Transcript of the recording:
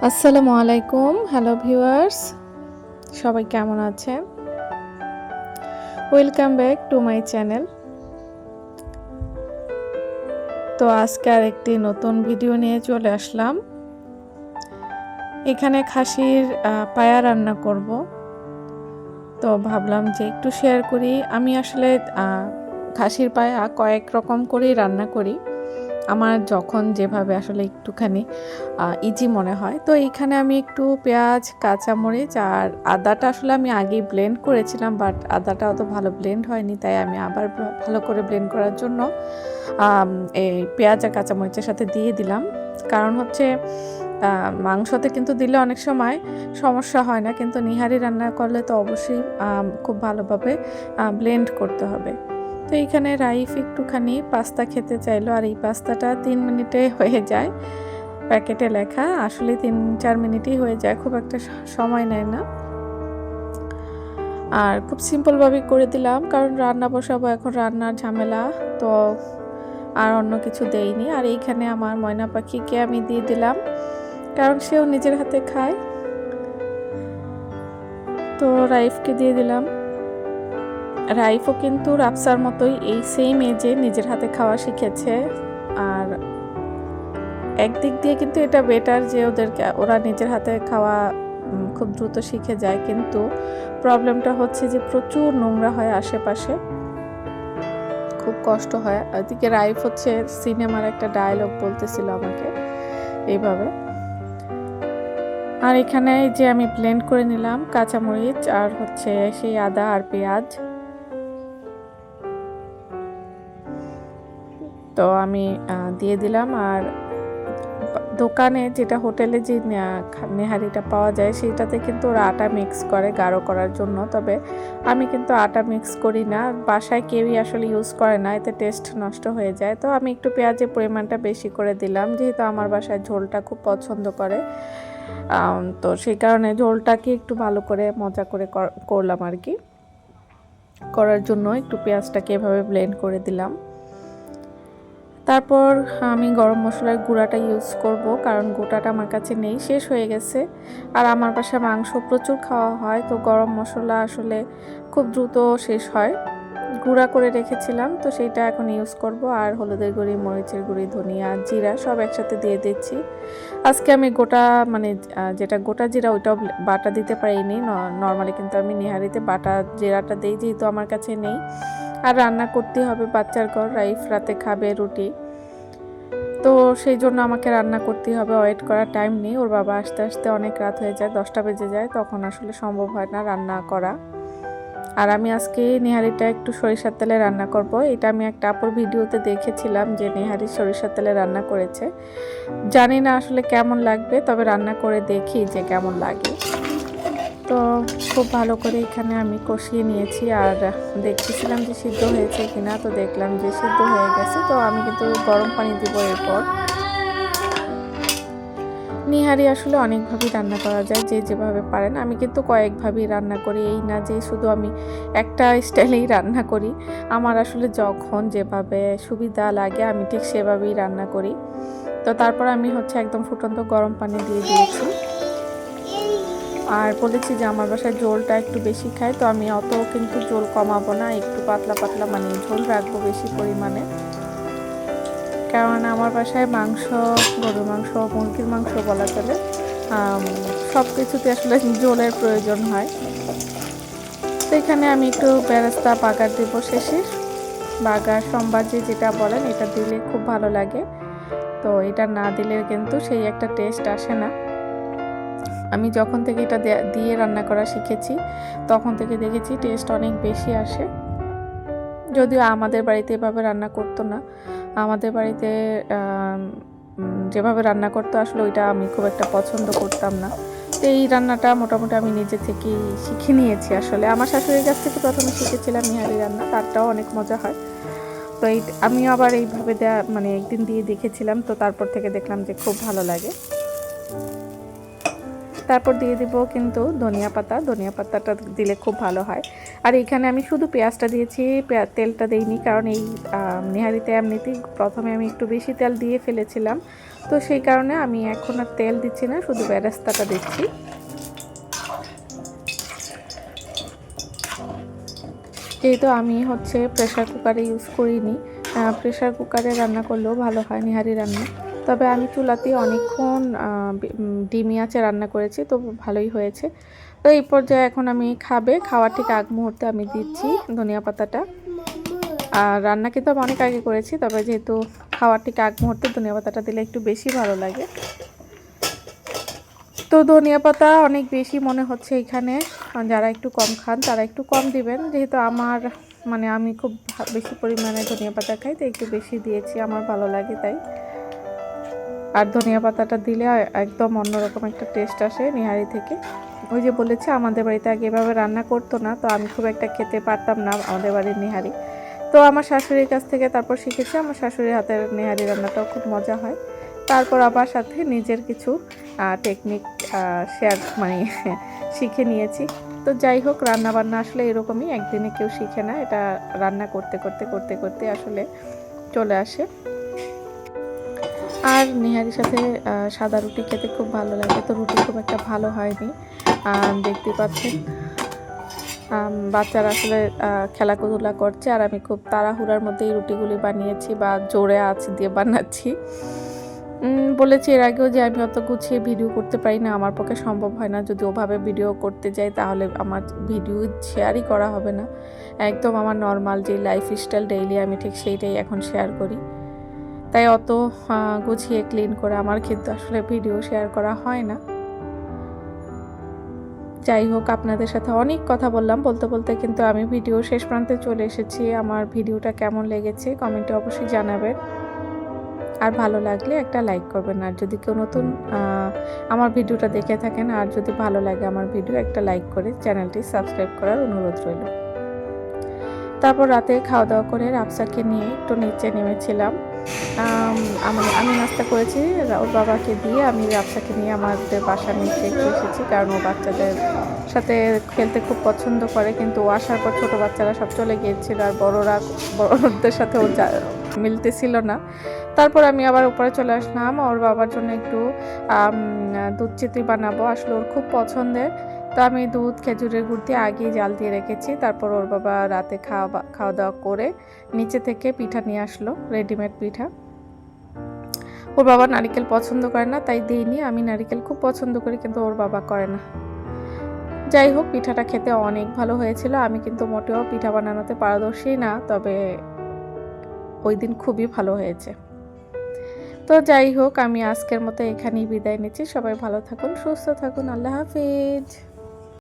আসসালামু আলাইকুম। Hello viewers, সবাই কেমন আছেন? Welcome back to my channel. তো আজকে আরেকটি নতুন ভিডিও নিয়ে চলে আসলাম। এখানে খাসির পায়া রান্না করব। তো ভাবলাম যে একটু শেয়ার করি। আমি আসলে খাসির পায়া কয়েক রকম করেই রান্না করি। আমার যখন যেভাবে আসলে একটুখানি ইজি মনে হয়। তো এইখানে আমি একটু পেঁয়াজ, কাঁচামরিচ আর আদাটা আসলে আমি আগেই ব্লেন্ড করেছিলাম, বাট আদাটা অত ভালো ব্লেন্ড হয়নি, তাই আমি আবার ভালো করে ব্লেন্ড করার জন্য এই পেঁয়াজ আর কাঁচামরিচের সাথে দিয়ে দিলাম। কারণ হচ্ছে মাংসতে কিন্তু দিলে অনেক সময় সমস্যা হয় না, কিন্তু নিহারি রান্না করলে তো অবশ্যই খুব ভালোভাবে ব্লেন্ড করতে হবে। তো এইখানে রাইফ একটুখানি পাস্তা খেতে চাইলো, আর এই পাস্তাটা 3 মিনিটে হয়ে যায়। প্যাকেটে লেখা, আসলে 3-4 মিনিটই হয়ে যায়, খুব একটা সময় নেয় না। আর খুব সিম্পলভাবে করে দিলাম, কারণ রান্না বসাবো, এখন রান্নার ঝামেলা, তো আর অন্য কিছু দেইনি। আর এইখানে আমার ময়না পাখিকে আমি দিয়ে দিলাম, কারণ সেও নিজের হাতে খায়। তো রাইফকে দিয়ে দিলাম। রাইফও কিন্তু রাফসার মতোই এই সেম এজে নিজের হাতে খাওয়া শিখেছে। আর একদিক দিয়ে কিন্তু এটা বেটার যে ওরা নিজের হাতে খাওয়া খুব দ্রুত শিখে যায়, কিন্তু প্রবলেমটা হচ্ছে যে প্রচুর নোংরা হয় আশেপাশে, খুব কষ্ট হয়। এদিকে রাইফ হচ্ছে সিনেমার একটা ডায়লগ বলতেছিল আমাকে এইভাবে। আর এখানে যে আমি ব্লেন্ড করে নিলাম কাঁচামরিচ আর হচ্ছে সেই আদা আর পেঁয়াজ, তো আমি দিয়ে দিলাম। আর দোকানে যেটা হোটেলে যে নেহারিটা পাওয়া যায়, সেইটাতে কিন্তু ওরা আটা মিক্স করে গাঢ় করার জন্য, তবে আমি কিন্তু আটা মিক্স করি না। বাসায় কেউই আসলে ইউজ করে না, এতে টেস্ট নষ্ট হয়ে যায়। তো আমি একটু পেঁয়াজের পরিমাণটা বেশি করে দিলাম, যেহেতু আমার বাসায় ঝোলটা খুব পছন্দ করে। তো সেই কারণে ঝোলটাকে একটু ভালো করে মজা করে করলাম আর কি। করার জন্য একটু পেঁয়াজটাকে এভাবে ব্লেন্ড করে দিলাম। তারপর আমি গরম মশলার গুঁড়াটা ইউজ করব, কারণ গোটাটা আমার কাছে নেই, শেষ হয়ে গেছে। আর আমার বাসায় মাংস প্রচুর খাওয়া হয়, তো গরম মশলা আসলে খুব দ্রুত শেষ হয়। গুঁড়া করে রেখেছিলাম, তো সেইটা এখন ইউজ করব। আর হলুদের গুঁড়ি, মরিচের গুঁড়ি, ধনিয়া, জিরা সব একসাথে দিয়ে দিচ্ছি। আজকে আমি গোটা যেটা গোটা জিরা ওইটাও বাটা দিতে পারিনি। নর্মালি কিন্তু আমি নেহারিতে বাটা জিরাটা দিই, যেহেতু আমার কাছে নেই। আর রান্না করতে হবে, বাচ্চার ঘর, রাইফ রাতে খাবে রুটি, তো সেই জন্য আমাকে রান্না করতে হবে। ওয়েট করার টাইম নেই, ওর বাবা আসতে আসতে অনেক রাত হয়ে যায়, 10টা বেজে যায়, তখন আসলে সম্ভব হয় না রান্না করা। আর আমি আজকে নেহারিটা একটু সরিষার তেলে রান্না করব। এটা আমি একটা আপুর ভিডিওতে দেখেছিলাম যে নেহারি সরিষার তেলে রান্না করেছে, জানি না আসলে কেমন লাগবে, তবে রান্না করে দেখি যে কেমন লাগে। তো খুব ভালো করে এখানে আমি কষিয়ে নিয়েছি, আর দেখতেছিলাম যে সিদ্ধ হয়েছে কিনা, তো দেখলাম যে সিদ্ধ হয়ে গেছে। তো আমি কিন্তু গরম পানি দিব এরপর। নিহারি আসলে অনেকভাবেই রান্না করা যায়, যে যেভাবে পারেন। আমি কিন্তু কয়েকভাবেই রান্না করি, এই না যে শুধু আমি একটা স্টাইলেই রান্না করি। আমার আসলে যখন যেভাবে সুবিধা লাগে আমি ঠিক সেভাবেই রান্না করি। তো তারপর আমি হচ্ছে একদম ফুটন্ত গরম পানি দিয়ে দিয়েছি। আর বলেছি যে আমার বাসায় ঝোলটা একটু বেশি খায়, তো আমি অত কিন্তু ঝোল কমাবো না, একটু পাতলা পাতলা ঝোল রাখবো বেশি পরিমাণে। কারণ আমার বাসায় মাংস, গরুর মাংস, মুরগির মাংস বলা চলে, সব কিছুতে আসলে ঝোলের প্রয়োজন হয়। তো এখানে আমি একটু বেরেস্তা বাগার দেবো শেষে। বাগার সম্বাজি যেটা বলেন, এটা দিলে খুব ভালো লাগে। তো এটা না দিলে কিন্তু সেই একটা টেস্ট আসে না। আমি যখন থেকে এটা দিয়ে রান্না করা শিখেছি, তখন থেকে দেখেছি টেস্ট অনেক বেশি আসে। যদিও আমাদের বাড়িতে এভাবে রান্না করতো না, আমাদের বাড়িতে যেভাবে রান্না করতো আসলে ওইটা আমি খুব একটা পছন্দ করতাম না। তো এই রান্নাটা মোটামুটি আমি নিজে থেকেই শিখে নিয়েছি। আসলে আমার শাশুড়ির কাছ থেকে প্রথমে শিখেছিলাম নিহারি রান্না, তারটাও অনেক মজা হয়। তো আমি আবার এইভাবে একদিন দিয়ে দেখেছিলাম, তো তারপর থেকে দেখলাম যে খুব ভালো লাগে। তারপর দিয়ে দিব কিন্তু ধনিয়া পাতাটা দিলে খুব ভালো হয়। আর এখানে আমি শুধু পেঁয়াজটা দিয়েছি, তেলটা দেইনি, কারণ এই নেহারিতে এমনিতেই প্রথমে আমি একটু বেশি তেল দিয়ে ফেলেছিলাম, তো সেই কারণে আমি এখন আর তেল দিচ্ছি না, শুধু বেরেস্তাটা দিচ্ছি। যেহেতু আমি হচ্ছে প্রেশার কুকারে ইউজ করিনি, প্রেশার কুকারে রান্না করলেও ভালো হয় নেহারি রান্না, তবে আমি চুলাতে অনেকক্ষণ ডিমি আঁচে রান্না করেছি, তো ভালোই হয়েছে। তো এই পর্যায়ে এখন আমি খাওয়ার ঠিক আগ মুহূর্তে আমি দিচ্ছি ধনিয়া পাতাটা। আর রান্না কিন্তু আমি অনেক আগে করেছি, তবে যেহেতু খাওয়ার ঠিক আগ মুহূর্তে ধনিয়া পাতাটা দিলে একটু বেশি ভালো লাগে। তো ধনিয়া পাতা অনেক বেশি মনে হচ্ছে এখানে, যারা একটু কম খান তারা একটু কম দিবেন, যেহেতু আমার আমি খুব বেশি পরিমাণে ধনিয়া পাতা খাই, তো একটু বেশি দিয়েছি, আমার ভালো লাগে তাই। আর ধনিয়া পাতাটা দিলে একদম অন্যরকম একটা টেস্ট আসে নেহারি থেকে। ওই যে বলেছি আমাদের বাড়িতে আগে এভাবে রান্না করতো না, তো আমি খুব একটা খেতে পারতাম না আমাদের বাড়ির নেহারি, তো আমার শাশুড়ির কাছ থেকে তারপর শিখেছি। আমার শাশুড়ির হাতের নেহারি রান্নাটাও খুব মজা হয়। তারপর আবার সাথে নিজের কিছু টেকনিক শেয়ার শিখে নিয়েছি। তো যাই হোক, রান্না বান্না আসলে এরকমই, একদিনে কেউ শিখে না, এটা রান্না করতে করতে করতে করতে আসলে চলে আসে। আর নেহারির সাথে সাদা রুটি খেতে খুব ভালো লাগে, তো রুটি খুব একটা ভালো হয়নি, দেখতে পাচ্ছেন বাচ্চারা আসলে খেলাধুলা করছে, আর আমি খুব তাড়াহুড়ার মধ্যে এই রুটিগুলি বানিয়েছি, বা জোরে আঁচ দিয়ে বানাচ্ছি। বলেছি এর আগেও যে আমি অত গুছিয়ে ভিডিও করতে পারি না, আমার পক্ষে সম্ভব হয় না। যদি ওভাবে ভিডিও করতে যাই তাহলে আমার ভিডিও শেয়ারই করা হবে না, একদম আমার নর্মাল যে লাইফস্টাইল ডেইলি আমি ঠিক সেইটাই এখন শেয়ার করি, তাই অত গুছিয়ে ক্লিন করে আমার কিন্তু আসলে ভিডিও শেয়ার করা হয় না। যাই হোক, আপনাদের সাথে অনেক কথা বললাম, বলতে বলতে কিন্তু আমি ভিডিও শেষ প্রান্তে চলে এসেছি। আমার ভিডিওটা কেমন লেগেছে কমেন্টে অবশ্যই জানাবেন, আর ভালো লাগলে একটা লাইক করবেন। আর যদি কেউ নতুন আমার ভিডিওটা দেখে থাকেন, আর যদি ভালো লাগে আমার ভিডিও, একটা লাইক করে চ্যানেলটি সাবস্ক্রাইব করার অনুরোধ রইল। তারপর রাতে খাওয়া দাওয়া করে রাফসাকে নিয়ে একটু নিচে নেমেছিলাম। আমি নাস্তা করেছি, ওর বাবাকে দিয়ে আমি রাফসাকে নিয়ে আমাদের বাসার নিচে একটু এসেছি, কারণ ও বাচ্চাদের সাথে খেলতে খুব পছন্দ করে, কিন্তু ও আসার পর ছোটো বাচ্চারা সব চলে গিয়েছিল, আর বড়দের সাথে ও মিলতেছিল না। তারপর আমি আবার উপরে চলে আসলাম, ওর বাবার জন্য একটু দুধ চিতই বানাবো, আসলে ওর খুব পছন্দের। তো আমি দুধ খেজুরের গুড় দিয়ে আগেই জাল দিয়ে রেখেছি। তারপর ওর বাবা রাতে খাওয়া দাওয়া করে নিচে থেকে পিঠা নিয়ে আসলো, রেডিমেড পিঠা। ওর বাবা নারকেল পছন্দ করে না, তাই দিইনি। আমি নারকেল খুব পছন্দ করি, কিন্তু ওর বাবা করে না। যাই হোক, পিঠাটা খেতে অনেক ভালো হয়েছিল। আমি কিন্তু মোটেও পিঠা বানানোতে পারদর্শী না, তবে ওই দিন খুবই ভালো হয়েছে। তো যাই হোক, আমি আজকের মতো এখানেই বিদায় নিচ্ছি। সবাই ভালো থাকুন, সুস্থ থাকুন, আল্লাহ হাফিজ।